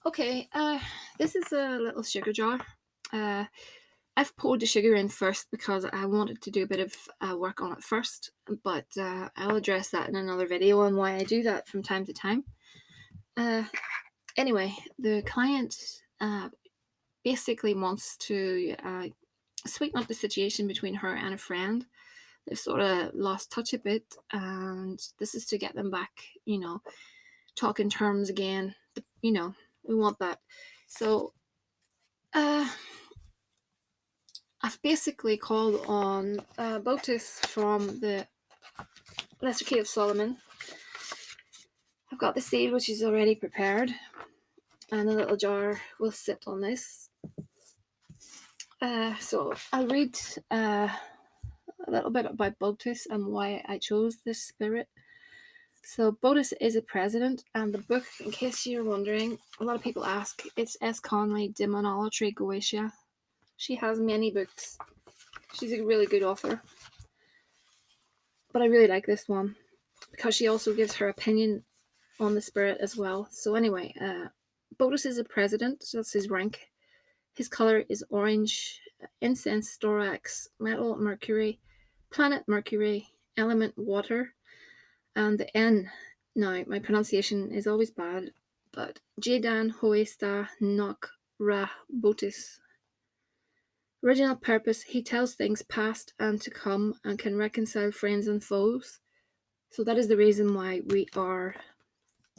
Okay, this is a little sugar jar. Uh, I've poured the sugar in first because I wanted to do a bit of work on it first, but I'll address that in another video on why I do that from time to time. Uh, anyway, the client basically wants to sweeten up the situation between her and a friend. They've sort of lost touch a bit, and this is to get them back, talking terms again. We want that. So, uh, I've basically called on Botis from the Lesser Key of Solomon. I've got the seal, which is already prepared, and a little jar will sit on this. So I'll read a little bit about Botis and why I chose this spirit. So Botis is a president, and the book, in case you're wondering, a lot of people ask, it's S. Conway, Demonolatry Goetia. She has many books. She's a really good author. But I really like this one because she also gives her opinion on the spirit as well. So anyway, Botis is a president, so that's his rank. His color is orange, incense, thorax, metal, Mercury, planet Mercury, element water, and the N. Now, my pronunciation is always bad, but Jedan Hoesta Nok Ra Botis. Original purpose, he tells things past and to come and can reconcile friends and foes. So that is the reason why we are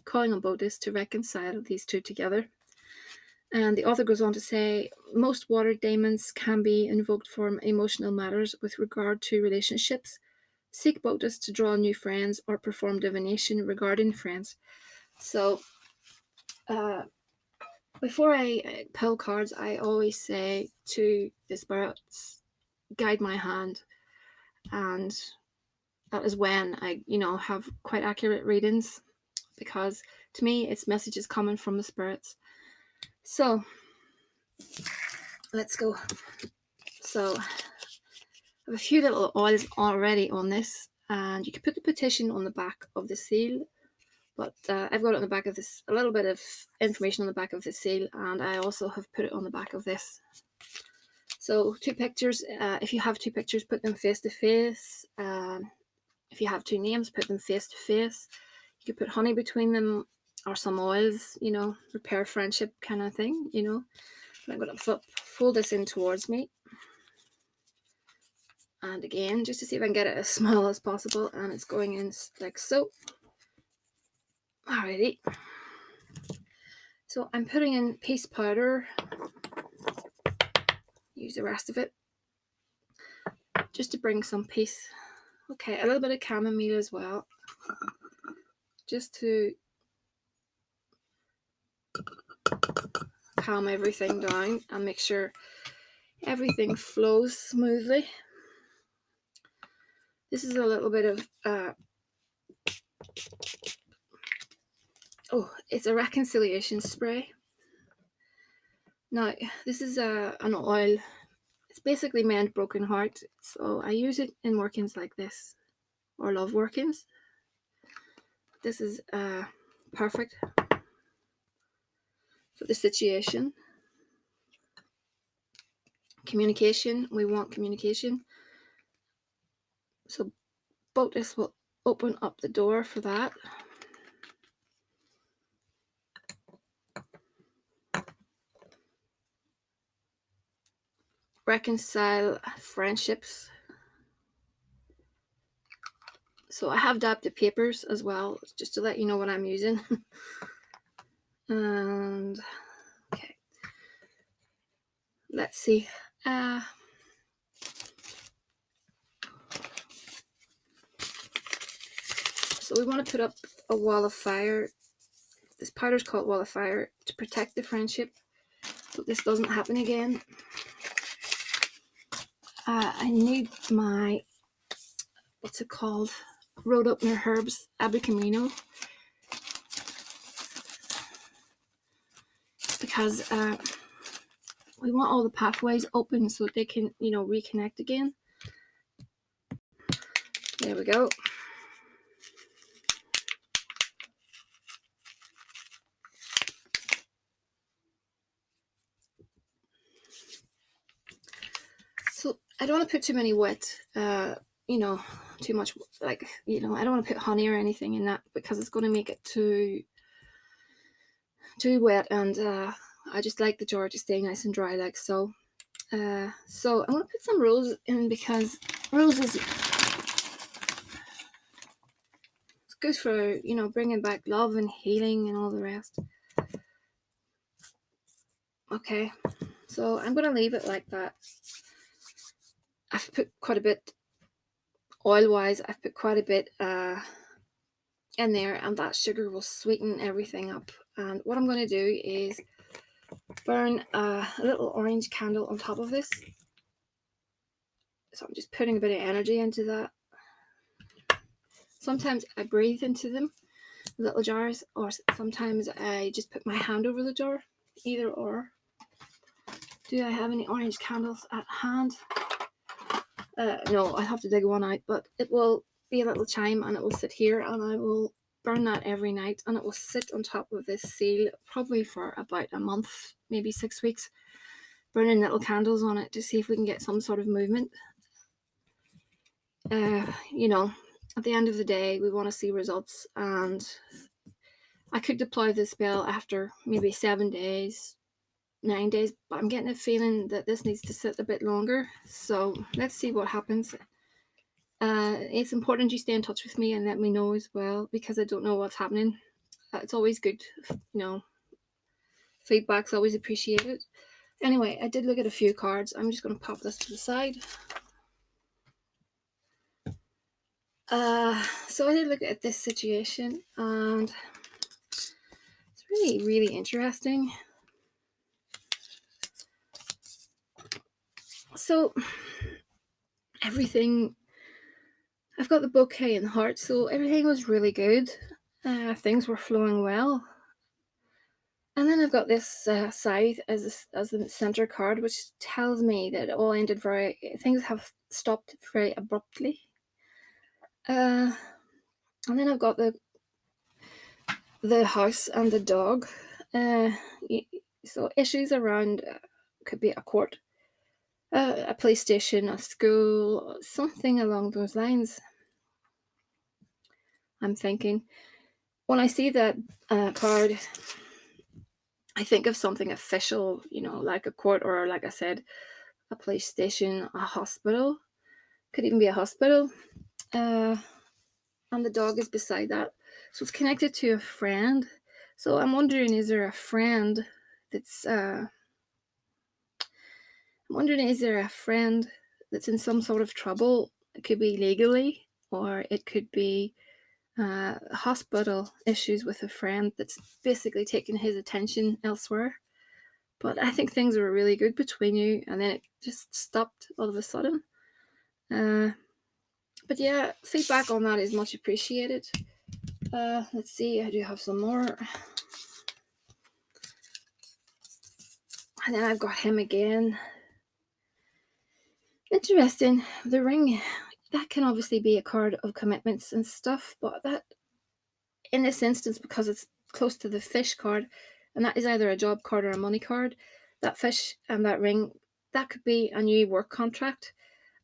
calling on Botis to reconcile these two together. And the author goes on to say, most water daemons can be invoked for emotional matters with regard to relationships. Seek Botis to draw new friends or perform divination regarding friends. So, before I pull cards, I always say to the spirits, guide my hand. And that is when I, have quite accurate readings, because to me, it's messages coming from the spirits. So, let's go. So, I have a few little oils already on this, and you can put the petition on the back of the seal, but I've got it on the back of this, a little bit of information on the back of the seal, and I also have put it on the back of this. So, two pictures. If you have two pictures, put them face to face. If you have two names, put them face to face. You could put honey between them or some oils, repair friendship kind of thing, I'm going to fold this in towards me. And again, just to see if I can get it as small as possible, and it's going in like so. Alrighty. So I'm putting in peace powder. Use the rest of it just to bring some peace. Okay, a little bit of chamomile as well, just to calm everything down and make sure everything flows smoothly. This is a little bit of it's a reconciliation spray. Now, this is an oil. It's basically mend broken heart, so I use it in workings like this, or love workings. This is perfect for the situation. Communication, we want communication. So Botis will open up the door for that. Reconcile friendships. So I have dabbed the papers as well, just to let you know what I'm using. And okay, let's see. So we want to put up a wall of fire. This powder's called wall of fire to protect the friendship, so this doesn't happen again. I need my, what's it called? Road opener herbs, Abacamino, because we want all the pathways open so they can, reconnect again. There we go. I don't want to put too many wet, too much, I don't want to put honey or anything in that, because it's going to make it too wet, and I just like the jar to stay nice and dry, like so. So I'm going to put some rose in, because rose is good for, bringing back love and healing and all the rest. Okay, so I'm going to leave it like that. I've put quite a bit, oil-wise, I've put quite a bit in there, and that sugar will sweeten everything up. And what I'm going to do is burn a little orange candle on top of this. So I'm just putting a bit of energy into that. Sometimes I breathe into them, little jars, or sometimes I just put my hand over the jar, either or. Do I have any orange candles at hand? No, I have to dig one out, but it will be a little chime, and it will sit here, and I will burn that every night, and it will sit on top of this seal probably for about a month, maybe 6 weeks, burning little candles on it to see if we can get some sort of movement. At the end of the day, we want to see results, and I could deploy this spell after maybe 7 days, 9 days, but I'm getting a feeling that this needs to sit a bit longer. So let's see what happens. It's important you stay in touch with me and let me know as well, because I don't know what's happening. It's always good, feedback's always appreciated. Anyway, I did look at a few cards. I'm just going to pop this to the side. So I did look at this situation, and it's really, really interesting. So everything, I've got the bouquet in the heart, so everything was really good. Things were flowing well. And then I've got this scythe as the center card, which tells me that it all ended things have stopped very abruptly. And then I've got the house and the dog. So issues around, could be a court, a police station, a school, something along those lines. I'm thinking, when I see that card, I think of something official, like a court, or like I said, a police station, a hospital. Could even be a hospital. And the dog is beside that. So it's connected to a friend. So I'm wondering, is there a friend that's in some sort of trouble? It could be legally, or it could be hospital issues with a friend that's basically taking his attention elsewhere. But I think things were really good between you, and then it just stopped all of a sudden. But yeah, feedback on that is much appreciated. Let's see, I do have some more. And then I've got him again. Interesting. The ring, that can obviously be a card of commitments and stuff, but that, in this instance, because it's close to the fish card, and that is either a job card or a money card, that fish and that ring, that could be a new work contract,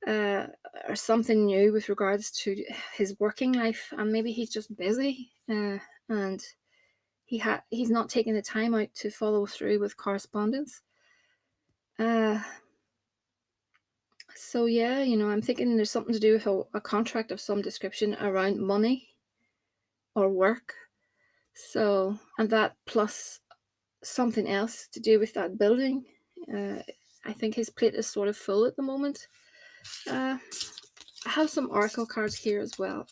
or something new with regards to his working life, and maybe he's just busy, and he's not taking the time out to follow through with correspondence. So yeah, I'm thinking there's something to do with a contract of some description around money or work. So, and that plus something else to do with that building. I think his plate is sort of full at the moment. I have some oracle cards here as well.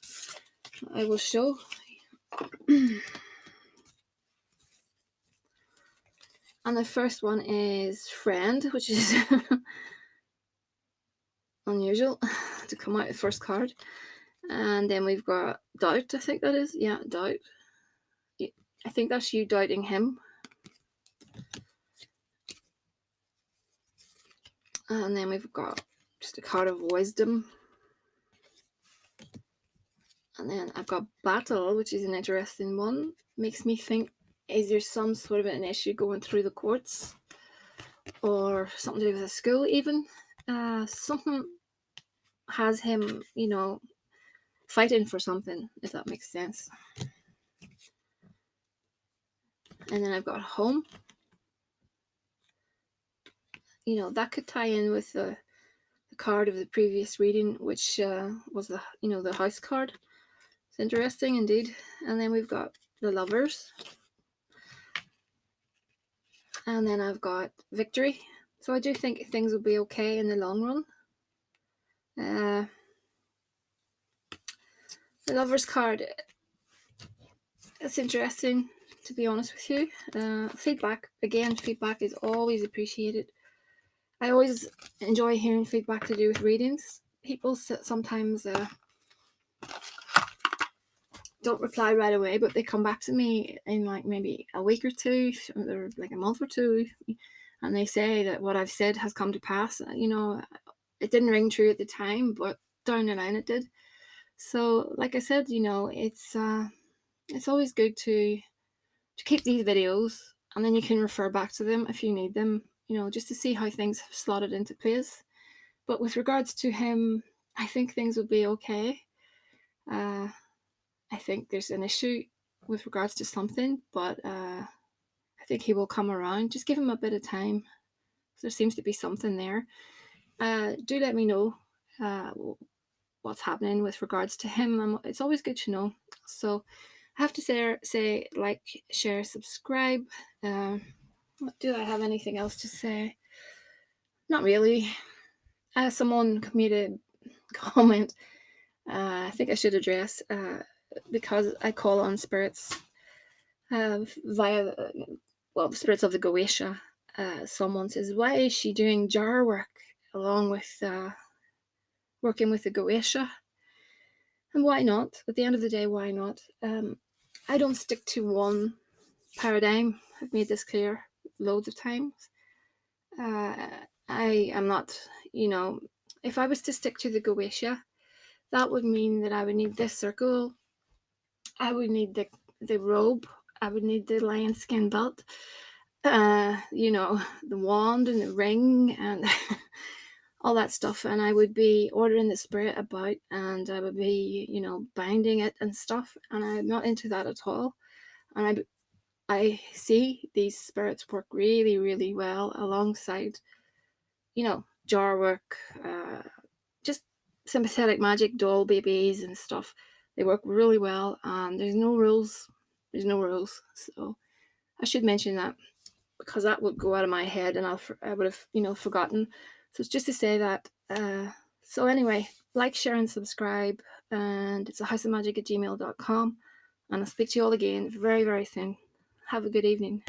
I will show. And the first one is friend, which is unusual to come out the first card. And then we've got doubt, I think that is. Yeah, doubt. I think that's you doubting him. And then we've got just a card of wisdom. And then I've got battle, which is an interesting one. Makes me think, is there some sort of an issue going through the courts? Or something to do with a school even? something has him, fighting for something, if that makes sense. And then I've got home. That could tie in with the card of the previous reading, which was the house card. It's interesting indeed. And then we've got the lovers. And then I've got victory. So I do think things will be okay in the long run. The lovers card, it's interesting, to be honest with you. Feedback is always appreciated. I always enjoy hearing feedback to do with readings. People sometimes don't reply right away, but they come back to me in like maybe a week or two, or like a month or two, and they say that what I've said has come to pass. It didn't ring true at the time, but down the line it did. So like I said, it's always good to keep these videos, and then you can refer back to them if you need them, just to see how things have slotted into place. But with regards to him, I think things will be okay. I think there's an issue with regards to something, but I think he will come around. Just give him a bit of time. There seems to be something there. Do let me know what's happening with regards to him. It's always good to know. So I have to say like, share, subscribe. Do I have anything else to say? Not really. Someone made a comment I think I should address, because I call on spirits via the spirits of the Goetia. Someone says, why is she doing jar work along with working with the Goetia? And why not? At the end of the day, why not? I don't stick to one paradigm. I've made this clear loads of times. I am not, if I was to stick to the Goetia, that would mean that I would need this circle, I would need the robe, I would need the lion skin belt, the wand and the ring and all that stuff, and I would be ordering the spirit about, and I would be, binding it and stuff, and I'm not into that at all. And I see these spirits work really, really well alongside, jar work, just sympathetic magic, doll babies and stuff. They work really well, and there's no rules. So I should mention that, because that would go out of my head and I would have, forgotten. So it's just to say that. So anyway, like, share, and subscribe. And it's thehouseofmagick@gmail.com. And I'll speak to you all again very, very soon. Have a good evening.